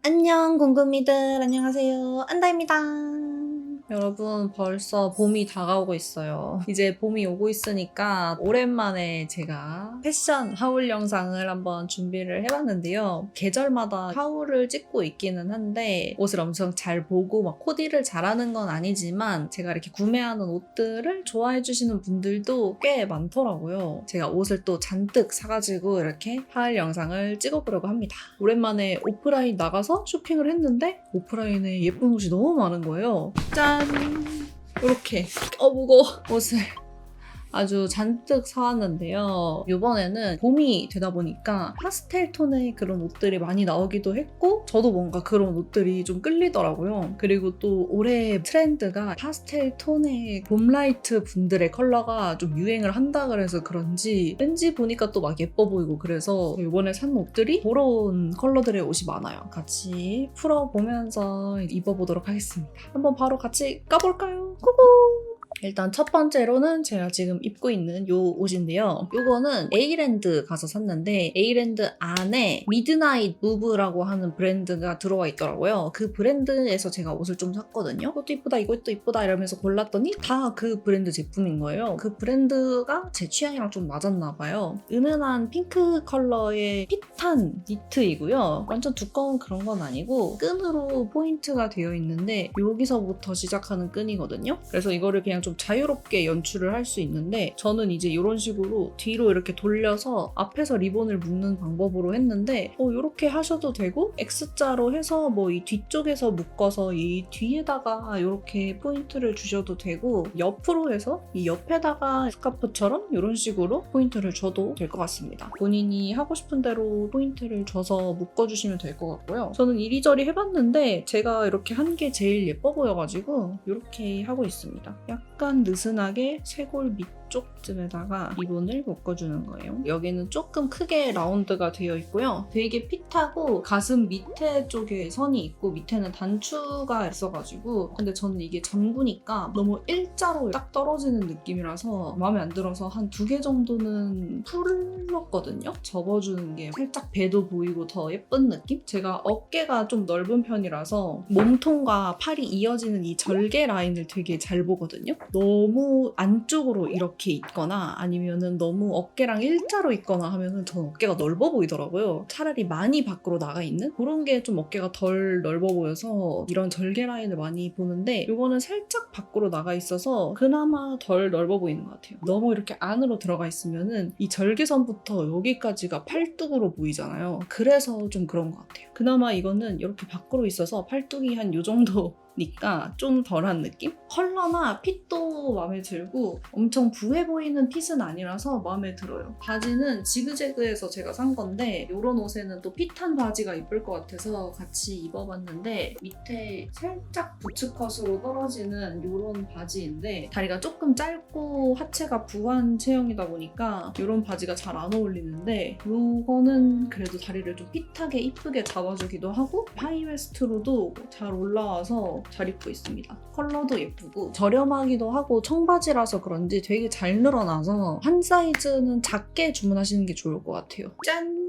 안녕 궁금이들, 안녕하세요, 안다입니다. 여러분, 벌써 봄이 다가오고 있어요. 이제 봄이 오고 있으니까 오랜만에 제가 패션 하울 영상을 한번 준비를 해봤는데요. 계절마다 하울을 찍고 있기는 한데 옷을 엄청 잘 보고 막 코디를 잘하는 건 아니지만 제가 이렇게 구매하는 옷들을 좋아해 주시는 분들도 꽤 많더라고요. 제가 옷을 또 잔뜩 사가지고 이렇게 하울 영상을 찍어보려고 합니다. 오랜만에 오프라인 나가서 쇼핑을 했는데 오프라인에 예쁜 옷이 너무 많은 거예요. 짠! 이렇게 무거워. 옷을 아주 잔뜩 사왔는데요. 이번에는 봄이 되다 보니까 파스텔 톤의 그런 옷들이 많이 나오기도 했고 저도 뭔가 그런 옷들이 좀 끌리더라고요. 그리고 또 올해 트렌드가 파스텔 톤의 봄라이트 분들의 컬러가 좀 유행을 한다 그래서 그런지 왠지 보니까 또 막 예뻐 보이고 그래서 이번에 산 옷들이 그런 컬러들의 옷이 많아요. 같이 풀어보면서 입어보도록 하겠습니다. 한번 바로 같이 까볼까요? 고고! 일단 첫 번째로는 제가 지금 입고 있는 이 옷인데요. 이거는 에이랜드 가서 샀는데 에이랜드 안에 미드나잇 무브라고 하는 브랜드가 들어와 있더라고요. 그 브랜드에서 제가 옷을 좀 샀거든요. 이것도 이쁘다 이것도 이쁘다 이러면서 골랐더니 다 그 브랜드 제품인 거예요. 그 브랜드가 제 취향이랑 좀 맞았나 봐요. 은은한 핑크 컬러의 핏한 니트이고요. 완전 두꺼운 그런 건 아니고 끈으로 포인트가 되어 있는데 여기서부터 시작하는 끈이거든요. 그래서 이거를 그냥 좀 자유롭게 연출을 할 수 있는데 저는 이제 이런 식으로 뒤로 이렇게 돌려서 앞에서 리본을 묶는 방법으로 했는데 이렇게 하셔도 되고 X자로 해서 뭐 이 뒤쪽에서 묶어서 이 뒤에다가 이렇게 포인트를 주셔도 되고 옆으로 해서 이 옆에다가 스카프처럼 이런 식으로 포인트를 줘도 될 것 같습니다. 본인이 하고 싶은 대로 포인트를 줘서 묶어주시면 될 것 같고요. 저는 이리저리 해봤는데 제가 이렇게 한 게 제일 예뻐 보여가지고 이렇게 하고 있습니다. 약간 느슨하게 쇄골 밑쪽쯤에다가 리본을 묶어주는 거예요. 여기는 조금 크게 라운드가 되어 있고요. 되게 핏하고 가슴 밑에 쪽에 선이 있고 밑에는 단추가 있어가지고 근데 저는 이게 잠그니까 너무 일자로 딱 떨어지는 느낌이라서 마음에 안 들어서 한 2개 정도는 풀렀거든요. 접어주는 게 살짝 배도 보이고 더 예쁜 느낌? 제가 어깨가 좀 넓은 편이라서 몸통과 팔이 이어지는 이 절개 라인을 되게 잘 보거든요. 너무 안쪽으로 이렇게 있거나 아니면은 너무 어깨랑 일자로 있거나 하면은 전 어깨가 넓어 보이더라고요. 차라리 많이 밖으로 나가 있는 그런 게 좀 어깨가 덜 넓어 보여서 이런 절개 라인을 많이 보는데 이거는 살짝 밖으로 나가 있어서 그나마 덜 넓어 보이는 것 같아요. 너무 이렇게 안으로 들어가 있으면은 이 절개선부터 여기까지가 팔뚝으로 보이잖아요. 그래서 좀 그런 것 같아요. 그나마 이거는 이렇게 밖으로 있어서 팔뚝이 한 요 정도 니까 좀 덜한 느낌? 컬러나 핏도 마음에 들고 엄청 부해 보이는 핏은 아니라서 마음에 들어요. 바지는 지그재그에서 제가 산 건데 이런 옷에는 또 핏한 바지가 이쁠 것 같아서 같이 입어봤는데 밑에 살짝 부츠컷으로 떨어지는 이런 바지인데 다리가 조금 짧고 하체가 부한 체형이다 보니까 이런 바지가 잘 안 어울리는데 이거는 그래도 다리를 좀 핏하게 이쁘게 잡아주기도 하고 하이웨스트로도 잘 올라와서 잘 입고 있습니다. 컬러도 예쁘고 저렴하기도 하고 청바지라서 그런지 되게 잘 늘어나서 한 사이즈는 작게 주문하시는 게 좋을 것 같아요. 짠!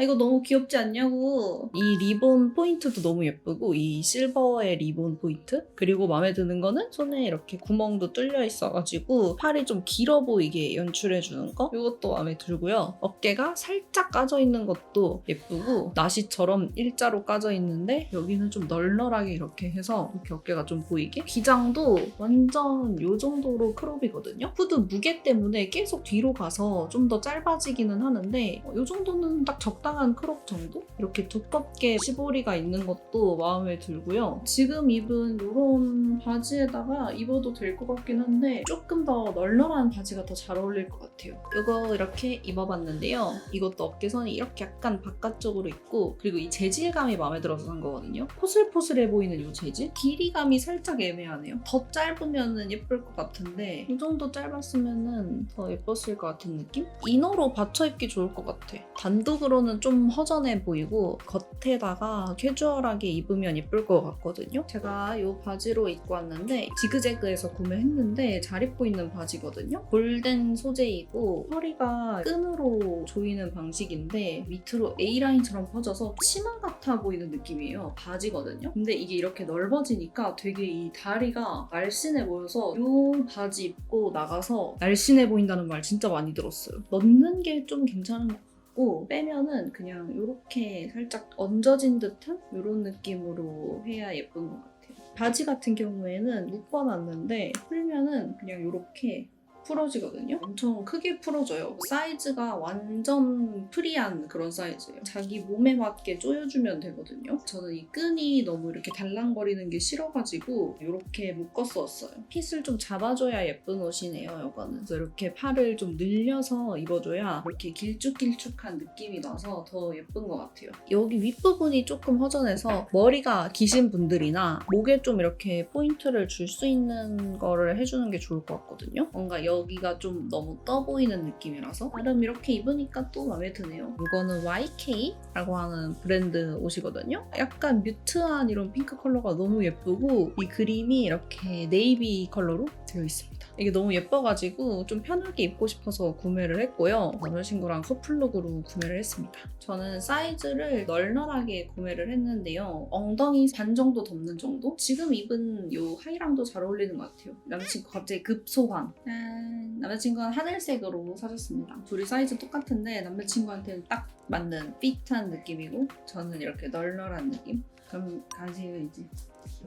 이거 너무 귀엽지 않냐고. 이 리본 포인트도 너무 예쁘고 이 실버의 리본 포인트 그리고 마음에 드는 거는 손에 이렇게 구멍도 뚫려 있어가지고 팔이 좀 길어 보이게 연출해주는 거 이것도 마음에 들고요. 어깨가 살짝 까져 있는 것도 예쁘고 나시처럼 일자로 까져 있는데 여기는 좀 널널하게 이렇게 해서 이렇게 어깨가 좀 보이게 기장도 완전 요 정도로 크롭이거든요. 후드 무게 때문에 계속 뒤로 가서 좀 더 짧아지기는 하는데 요 정도는 딱 적당히 적당한 크롭 정도? 이렇게 두껍게 시보리가 있는 것도 마음에 들고요. 지금 입은 이런 바지에다가 입어도 될 것 같긴 한데 조금 더 널널한 바지가 더 잘 어울릴 것 같아요. 이거 이렇게 입어봤는데요. 이것도 어깨선이 이렇게 약간 바깥쪽으로 있고 그리고 이 재질감이 마음에 들어서 산 거거든요. 포슬포슬해 보이는 이 재질? 길이감이 살짝 애매하네요. 더 짧으면 예쁠 것 같은데 이 정도 짧았으면 더 예뻤을 것 같은 느낌? 이너로 받쳐 입기 좋을 것 같아. 단독으로는 좀 허전해 보이고 겉에다가 캐주얼하게 입으면 예쁠 것 같거든요. 제가 이 바지로 입고 왔는데 지그재그에서 구매했는데 잘 입고 있는 바지거든요. 골덴 소재이고 허리가 끈으로 조이는 방식인데 밑으로 A라인처럼 퍼져서 치마 같아 보이는 느낌이에요. 바지거든요. 근데 이게 이렇게 넓어지니까 되게 이 다리가 날씬해 보여서 이 바지 입고 나가서 날씬해 보인다는 말 진짜 많이 들었어요. 넣는 게 좀 괜찮은 것 같고 빼면은 그냥 이렇게 살짝 얹어진 듯한 이런 느낌으로 해야 예쁜 것 같아요. 바지 같은 경우에는 묶어놨는데 풀면은 그냥 이렇게 풀어지거든요. 엄청 크게 풀어져요. 사이즈가 완전 프리한 그런 사이즈예요. 자기 몸에 맞게 조여주면 되거든요. 저는 이 끈이 너무 이렇게 달랑거리는 게 싫어가지고 이렇게 묶었었어요. 핏을 좀 잡아줘야 예쁜 옷이네요, 이거는. 그래서 이렇게 팔을 좀 늘려서 입어줘야 이렇게 길쭉길쭉한 느낌이 나서 더 예쁜 것 같아요. 여기 윗부분이 조금 허전해서 머리가 기신 분들이나 목에 좀 이렇게 포인트를 줄 수 있는 거를 해주는 게 좋을 것 같거든요. 뭔가 여기가 좀 너무 떠 보이는 느낌이라서 나름 이렇게 입으니까 또 마음에 드네요. 이거는 YK라고 하는 브랜드 옷이거든요. 약간 뮤트한 이런 핑크 컬러가 너무 예쁘고 이 그림이 이렇게 네이비 컬러로 되어 있습니다. 이게 너무 예뻐가지고 좀 편하게 입고 싶어서 구매를 했고요. 남자친구랑 커플룩으로 구매를 했습니다. 저는 사이즈를 널널하게 구매를 했는데요. 엉덩이 반 정도 덮는 정도? 지금 입은 이 하의랑도 잘 어울리는 것 같아요. 남자친구 갑자기 급소환. 짠! 남자친구는 하늘색으로 사줬습니다. 둘이 사이즈 똑같은데 남자친구한테는 딱 맞는 핏한 느낌이고 저는 이렇게 널널한 느낌? 그럼 가세요 이제.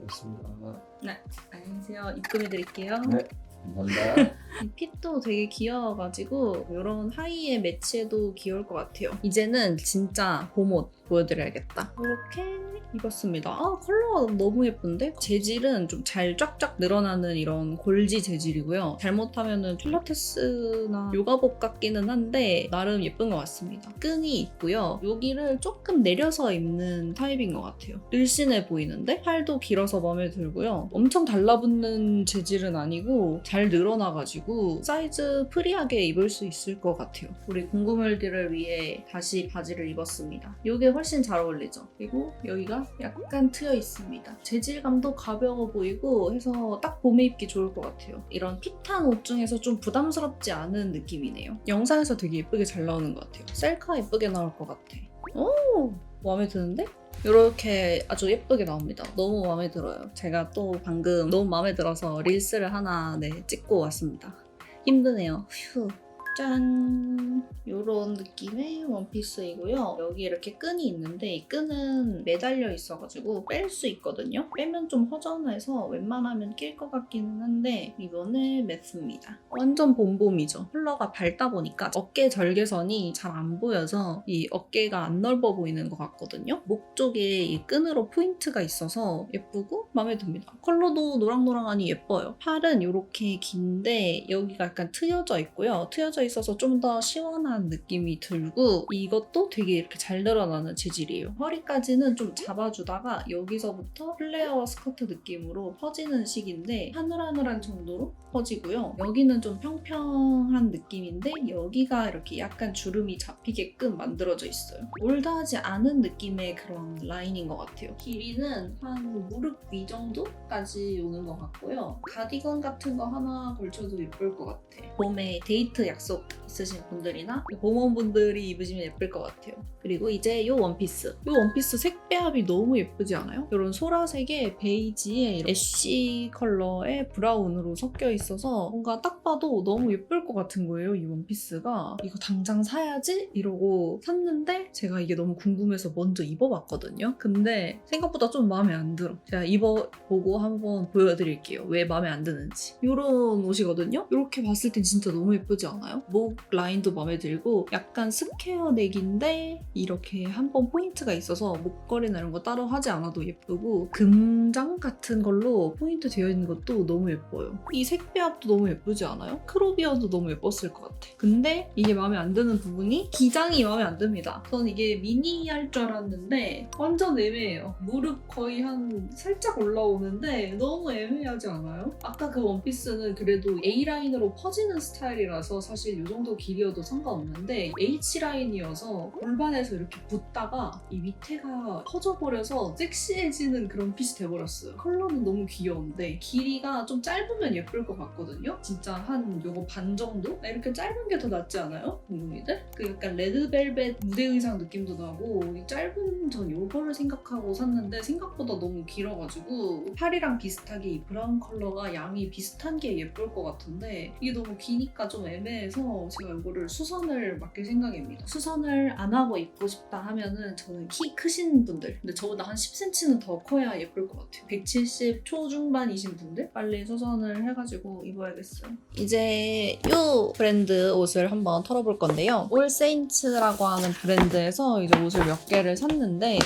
알겠습니다. 네, 안녕하세요. 입금해드릴게요. 네, 감사합니다. 이 핏도 되게 귀여워가지고 이런 하의에 매치해도 귀여울 것 같아요. 이제는 진짜 봄옷 보여드려야겠다. 이렇게 입었습니다. 아, 컬러가 너무 예쁜데? 재질은 좀 잘 쫙쫙 늘어나는 이런 골지 재질이고요. 잘못하면 필라테스나 요가복 같기는 한데 나름 예쁜 것 같습니다. 끈이 있고요. 여기를 조금 내려서 입는 타입인 것 같아요. 늘씬해 보이는데? 팔도 길어서 마음에 들고요. 엄청 달라붙는 재질은 아니고 잘 늘어나가지고 사이즈 프리하게 입을 수 있을 것 같아요. 우리 궁금을들을 위해 다시 바지를 입었습니다. 이게 훨씬 잘 어울리죠? 그리고 여기가 약간 트여 있습니다. 재질감도 가벼워 보이고 해서 딱 봄에 입기 좋을 것 같아요. 이런 핏한 옷 중에서 좀 부담스럽지 않은 느낌이네요. 영상에서 되게 예쁘게 잘 나오는 것 같아요. 셀카 예쁘게 나올 것 같아. 오! 마음에 드는데? 이렇게 아주 예쁘게 나옵니다. 너무 마음에 들어요. 제가 또 방금 너무 마음에 들어서 릴스를 하나 찍고 왔습니다. 힘드네요. 휴. 짠! 이런 느낌의 원피스이고요. 여기 이렇게 끈이 있는데 이 끈은 매달려 있어가지고 뺄 수 있거든요. 빼면 좀 허전해서 웬만하면 낄 것 같기는 한데 이번에 맸습니다. 완전 봄봄이죠. 컬러가 밝다 보니까 어깨 절개선이 잘 안 보여서 이 어깨가 안 넓어 보이는 것 같거든요. 목 쪽에 이 끈으로 포인트가 있어서 예쁘고 마음에 듭니다. 컬러도 노랑노랑하니 예뻐요. 팔은 이렇게 긴데 여기가 약간 트여져 있고요. 트여져 있어서 좀 더 시원한 느낌이 들고 이것도 되게 이렇게 잘 늘어나는 재질이에요. 허리까지는 좀 잡아주다가 여기서부터 플레어 스커트 느낌으로 퍼지는 식인데 하늘하늘한 정도로 퍼지고요. 여기는 좀 평평한 느낌인데 여기가 이렇게 약간 주름이 잡히게끔 만들어져 있어요. 올드하지 않은 느낌의 그런 라인인 것 같아요. 길이는 한 무릎 위 정도까지 오는 것 같고요. 가디건 같은 거 하나 걸쳐도 예쁠 것 같아. 봄에 데이트 약속 있으신 분들이나 봄원분들이 입으시면 예쁠 것 같아요. 그리고 이제 이 원피스. 이 원피스 색 배합이 너무 예쁘지 않아요? 이런 소라색에 베이지에 애쉬 컬러의 브라운으로 섞여 있어서 뭔가 딱 봐도 너무 예쁠 것 같은 거예요, 이 원피스가. 이거 당장 사야지? 이러고 샀는데 제가 이게 너무 궁금해서 먼저 입어봤거든요. 근데 생각보다 좀 마음에 안 들어. 제가 입어보고 한번 보여드릴게요. 왜 마음에 안 드는지. 이런 옷이거든요? 이렇게 봤을 땐 진짜 너무 예쁘지 않아요? 목 라인도 마음에 들고 약간 스퀘어 넥인데 이렇게 한 번 포인트가 있어서 목걸이나 이런 거 따로 하지 않아도 예쁘고 금장 같은 걸로 포인트 되어 있는 것도 너무 예뻐요. 이 색배합도 너무 예쁘지 않아요? 크롭이어도 너무 예뻤을 것 같아. 근데 이게 마음에 안 드는 부분이 기장이 마음에 안 듭니다. 전 이게 미니할 줄 알았는데 완전 애매해요. 무릎 거의 한 살짝 올라오는데 너무 애매하지 않아요? 아까 그 원피스는 그래도 A라인으로 퍼지는 스타일이라서 사실 이 정도 길이어도 상관없는데 H라인이어서 골반에서 이렇게 붙다가 이 밑에가 퍼져버려서 섹시해지는 그런 핏이 돼버렸어요. 컬러는 너무 귀여운데 길이가 좀 짧으면 예쁠 것 같거든요? 진짜 한 요거 반 정도? 이렇게 짧은 게 더 낫지 않아요? 궁금이들? 그 약간 레드벨벳 무대 의상 느낌도 나고 이 짧은 전 요거를 생각하고 샀는데 생각보다 너무 길어가지고 팔이랑 비슷하게 이 브라운 컬러가 양이 비슷한 게 예쁠 것 같은데 이게 너무 기니까 좀 애매해서 제가 이거를 수선을 맡길 생각입니다. 수선을 안 하고 입고 싶다 하면은 저는 키 크신 분들, 근데 저보다 한 10cm는 더 커야 예쁠 것 같아요. 170 초중반이신 분들 빨리 수선을 해가지고 입어야겠어요. 이제 이 브랜드 옷을 한번 털어볼 건데요. 올세인츠라고 하는 브랜드에서 이제 옷을 몇 개를 샀는데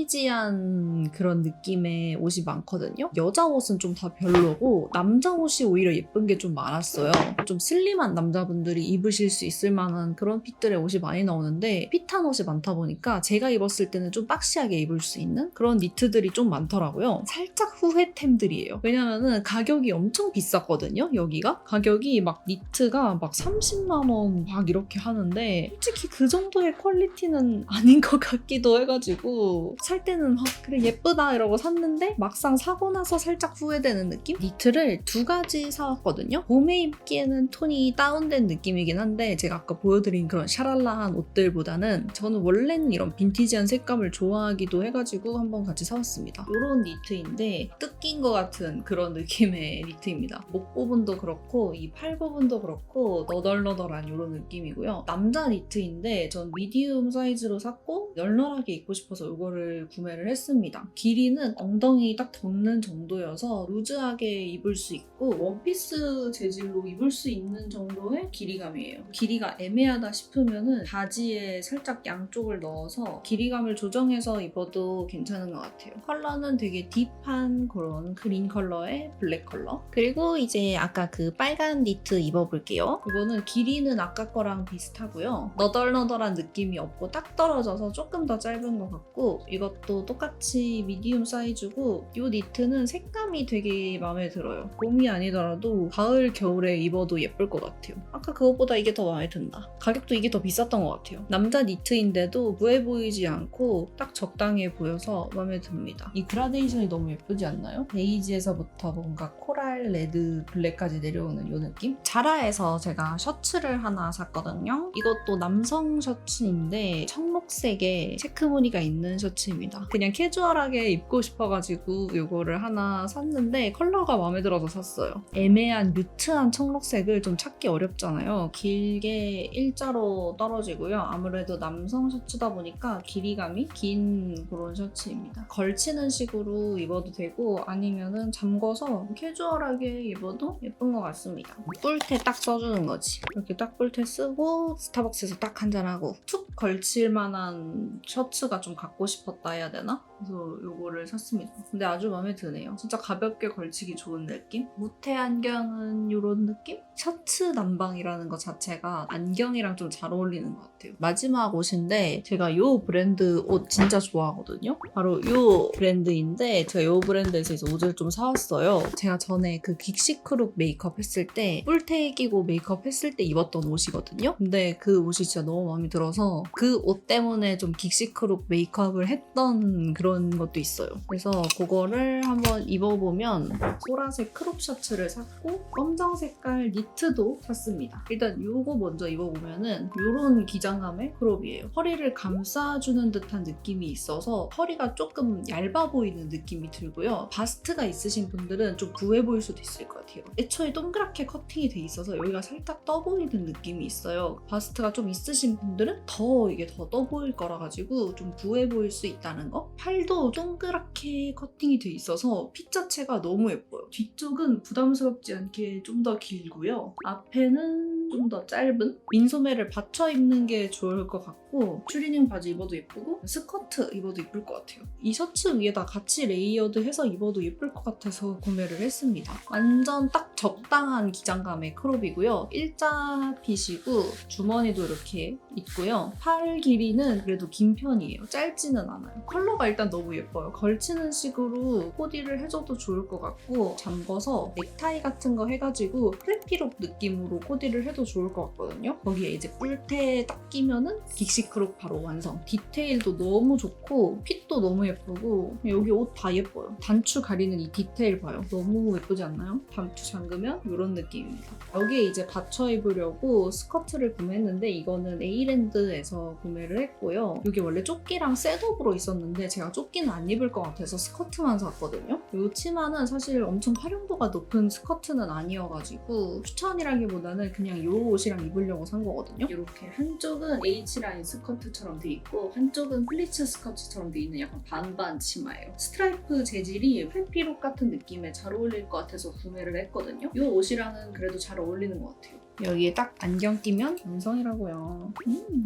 빈티지한 그런 느낌의 옷이 많거든요. 여자 옷은 좀 다 별로고 남자 옷이 오히려 예쁜 게 좀 많았어요. 좀 슬림한 남자분들이 입으실 수 있을 만한 그런 핏들의 옷이 많이 나오는데 핏한 옷이 많다 보니까 제가 입었을 때는 좀 박시하게 입을 수 있는 그런 니트들이 좀 많더라고요. 살짝 후회템들이에요. 왜냐면은 가격이 엄청 비쌌거든요. 여기가 가격이 막 니트가 막 30만 원 막 이렇게 하는데 솔직히 그 정도의 퀄리티는 아닌 것 같기도 해가지고 살 때는 그래 예쁘다 이러고 샀는데 막상 사고 나서 살짝 후회되는 느낌? 니트를 2가지 사왔거든요. 봄에 입기에는 톤이 다운된 느낌이긴 한데 제가 아까 보여드린 그런 샤랄라한 옷들보다는 저는 원래는 이런 빈티지한 색감을 좋아하기도 해가지고 한번 같이 사왔습니다. 이런 니트인데 뜯긴 것 같은 그런 느낌의 니트입니다. 목 부분도 그렇고 이 팔 부분도 그렇고 너덜너덜한 이런 느낌이고요. 남자 니트인데 전 미디움 사이즈로 샀고 널널하게 입고 싶어서 이거를 구매를 했습니다. 길이는 엉덩이 딱 덮는 정도여서 루즈하게 입을 수 있고 원피스 재질로 입을 수 있는 정도의 길이감이에요. 길이가 애매하다 싶으면은 바지에 살짝 양쪽을 넣어서 길이감을 조정해서 입어도 괜찮은 것 같아요. 컬러는 되게 딥한 그런 그린 컬러의 블랙 컬러. 그리고 이제 아까 그 빨간 니트 입어볼게요. 이거는 길이는 아까 거랑 비슷하고요. 너덜너덜한 느낌이 없고 딱 떨어져서 조금 더 짧은 것 같고 이것도 똑같이 미디움 사이즈고 이 니트는 색감이 되게 마음에 들어요. 봄이 아니더라도 가을, 겨울에 입어도 예쁠 것 같아요. 아까 그것보다 이게 더 마음에 든다. 가격도 이게 더 비쌌던 것 같아요. 남자 니트인데도 무해 보이지 않고 딱 적당해 보여서 마음에 듭니다. 이 그라데이션이 너무 예쁘지 않나요? 베이지에서부터 뭔가 코랄, 레드, 블랙까지 내려오는 이 느낌? 자라에서 제가 셔츠를 하나 샀거든요. 이것도 남성 셔츠인데 청록색에 체크무늬가 있는 셔츠입니다. 그냥 캐주얼하게 입고 싶어가지고 이거를 하나 샀는데 컬러가 마음에 들어서 샀어요. 애매한 뮤트한 청록색을 좀 찾기 어렵잖아요. 길게 일자로 떨어지고요. 아무래도 남성 셔츠다 보니까 길이감이 긴 그런 셔츠입니다. 걸치는 식으로 입어도 되고 아니면은 잠궈서 캐주얼하게 입어도 예쁜 것 같습니다. 뿔테 딱 써주는 거지. 이렇게 딱 뿔테 쓰고 스타벅스에서 딱 한잔하고 툭 걸칠 만한 셔츠가 좀 갖고 싶었다 해야 되나? 그래서 이거를 샀습니다. 근데 아주 마음에 드네요. 진짜 가볍게 걸치기 좋은 느낌? 무태 안경은 이런 느낌? 셔츠 남방이라는 것 자체가 안경이랑 좀 잘 어울리는 것 같아요. 마지막 옷인데 제가 이 브랜드 옷 진짜 좋아하거든요. 바로 이 브랜드인데 제가 이 브랜드에서 이제 옷을 좀 사왔어요. 제가 전에 그 긱시크룩 메이크업 했을 때 뿔테 끼고 메이크업 했을 때 입었던 옷이거든요. 근데 그 옷이 진짜 너무 마음에 들어서 그 옷 때문에 좀 긱시크룩 메이크업을 했던 그런 것도 있어요. 그래서 그거를 한번 입어보면 보라색 크롭 셔츠를 샀고 검정 색깔 니트도 샀습니다. 일단 이거 먼저 입어보면은 이런 기장감의 크롭이에요. 허리를 감싸주는 듯한 느낌이 있어서 허리가 조금 얇아 보이는 느낌이 들고요. 바스트가 있으신 분들은 좀 부해 보일 수도 있을 것 같아요. 애초에 동그랗게 커팅이 돼 있어서 여기가 살짝 떠 보이는 느낌이 있어요. 바스트가 좀 있으신 분들은 더 이게 더 떠 보일 거라 가지고 좀 부해 보일 수 있다는 거. 팔 팔도 동그랗게 커팅이 돼 있어서 핏 자체가 너무 예뻐요. 뒤쪽은 부담스럽지 않게 좀 더 길고요. 앞에는 좀 더 짧은 민소매를 받쳐 입는 게 좋을 것 같고 추리닝 바지 입어도 예쁘고 스커트 입어도 예쁠 것 같아요. 이 셔츠 위에다 같이 레이어드해서 입어도 예쁠 것 같아서 구매를 했습니다. 완전 딱 적당한 기장감의 크롭이고요. 일자 핏이고 주머니도 이렇게 있고요. 팔 길이는 그래도 긴 편이에요. 짧지는 않아요. 컬러가 일단 너무 예뻐요. 걸치는 식으로 코디를 해줘도 좋을 것 같고 잠궈서 넥타이 같은 거 해가지고 프레피룩 느낌으로 코디를 해도 좋을 것 같거든요. 거기에 이제 뿔테 딱 끼면은 긱시 크롭 바로 완성. 디테일도 너무 좋고 핏도 너무 예쁘고 여기 옷 다 예뻐요. 단추 가리는 이 디테일 봐요. 너무 예쁘지 않나요? 단추 잠그면 이런 느낌입니다. 여기에 이제 받쳐 입으려고 스커트를 구매했는데 이거는 에이랜드에서 구매를 했고요. 이게 원래 조끼랑 셋업으로 있었는데 제가 조끼는 안 입을 것 같아서 스커트만 샀거든요. 이 치마는 사실 엄청 활용도가 높은 스커트는 아니어가지고 추천이라기보다는 그냥 이 옷이랑 입으려고 산 거거든요. 이렇게 한쪽은 H라인 스커트처럼 돼 있고 한쪽은 플리츠 스커트처럼 돼 있는 약간 반반 치마예요. 스트라이프 재질이 프레피룩 같은 느낌에 잘 어울릴 것 같아서 구매를 했거든요. 이 옷이랑은 그래도 잘 어울리는 것 같아요. 여기에 딱 안경 끼면 완성이라고요.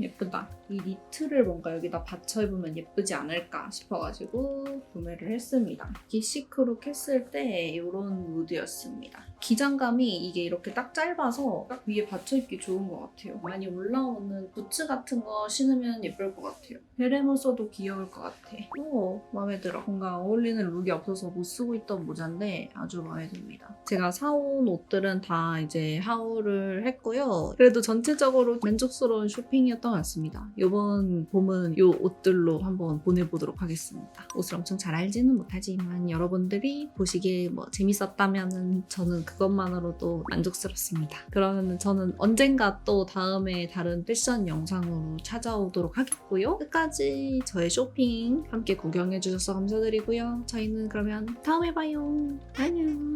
예쁘다. 이 니트를 뭔가 여기다 받쳐 입으면 예쁘지 않을까 싶어가지고 구매를 했습니다. 기시크룩 했을 때 이런 무드였습니다. 기장감이 이게 이렇게 딱 짧아서 딱 위에 받쳐 입기 좋은 것 같아요. 많이 올라오는 부츠 같은 거 신으면 예쁠 것 같아요. 베레모 써도 귀여울 것 같아. 오, 마음에 들어. 뭔가 어울리는 룩이 없어서 못 쓰고 있던 모자인데 아주 마음에 듭니다. 제가 사온 옷들은 다 이제 하울을 했고요. 그래도 전체적으로 만족스러운 쇼핑이었던 것 같습니다. 이번 봄은 이 옷들로 한번 보내보도록 하겠습니다. 옷을 엄청 잘 알지는 못하지만 여러분들이 보시기에 뭐 재밌었다면 저는 그것만으로도 만족스럽습니다. 그러면 저는 언젠가 또 다음에 다른 패션 영상으로 찾아오도록 하겠고요. 끝까지 저의 쇼핑 함께 구경해주셔서 감사드리고요. 저희는 그러면 다음에 봐요. 안녕.